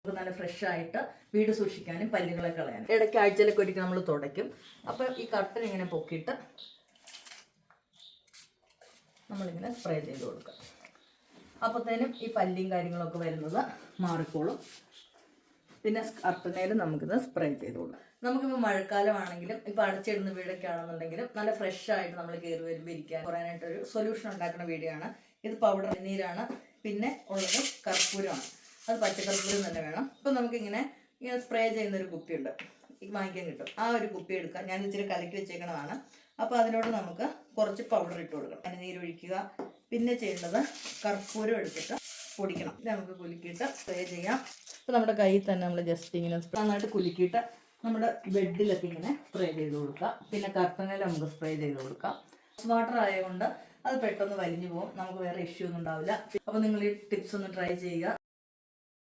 നല്ല ഫ്രഷ് ആയിട്ട് വീട് സൂക്ഷിക്കാനും പല്ലുകളെ കളയാനും ഇടയ്ക്ക് ആഴ്ചയിലൊക്കെ ഒരിക്കൽ നമ്മൾ തുടയ്ക്കും. അപ്പോൾ ഈ കർട്ടൻ ഇങ്ങനെ പൊക്കിയിട്ട് നമ്മളിങ്ങനെ സ്പ്രേ ചെയ്ത് കൊടുക്കുക. അപ്പോഴത്തേനും ഈ പല്ലിയും കാര്യങ്ങളൊക്കെ വരുന്നത് മാറിക്കോളും. പിന്നെ കർട്ടനേലും നമുക്കിത് സ്പ്രേ ചെയ്ത് കൊടുക്കാം. നമുക്കിപ്പോൾ മഴക്കാലമാണെങ്കിലും ഇപ്പോൾ അടച്ചിടുന്ന വീടൊക്കെ ആണെന്നുണ്ടെങ്കിലും നല്ല ഫ്രഷ് ആയിട്ട് നമ്മൾ കയറി വരുമ്പോൾ ഇരിക്കാൻ പറയാനായിട്ടൊരു സൊല്യൂഷൻ ഉണ്ടാക്കുന്ന വീഡിയോ ആണ് ഇത്. പൗഡർ നീരാണ്, പിന്നെ ഉള്ളത് കർപ്പൂരമാണ്. അത് പച്ചക്കർപ്പൂരം തന്നെ വേണം. ഇപ്പം നമുക്കിങ്ങനെ സ്പ്രേ ചെയ്യുന്നൊരു കുപ്പിയുണ്ട്, വാങ്ങിക്കാൻ കിട്ടും. ആ ഒരു കുപ്പി എടുക്കുക. ഞാൻ ഇച്ചിരി കലക്കി വെച്ചേക്കുന്നതാണ്. അപ്പോൾ അതിനോട് നമുക്ക് കുറച്ച് പൗഡർ ഇട്ട് കൊടുക്കണം. നീരൊഴിക്കുക. പിന്നെ ചെയ്യേണ്ടത് കർപ്പൂരം എടുത്തിട്ട് പൊടിക്കണം. ഇത് നമുക്ക് കുലുക്കിയിട്ട് സ്പ്രേ ചെയ്യാം. അപ്പോൾ നമ്മുടെ കയ്യിൽ തന്നെ നമ്മൾ ജസ്റ്റ് ഇങ്ങനെ നന്നായിട്ട് കുലുക്കിയിട്ട് നമ്മുടെ ബെഡിലൊക്കെ ഇങ്ങനെ സ്പ്രേ ചെയ്ത് കൊടുക്കുക. പിന്നെ കർട്ടനിൽ നമുക്ക് സ്പ്രേ ചെയ്ത് കൊടുക്കാം. വാട്ടർ ആയതുകൊണ്ട് അത് പെട്ടെന്ന് വലിഞ്ഞു പോകും, നമുക്ക് വേറെ ഇഷ്യൂ ഒന്നും ഉണ്ടാവില്ല. അപ്പോൾ നിങ്ങൾ ഈ ടിപ്സ് ഒന്ന് ട്രൈ ചെയ്യുക.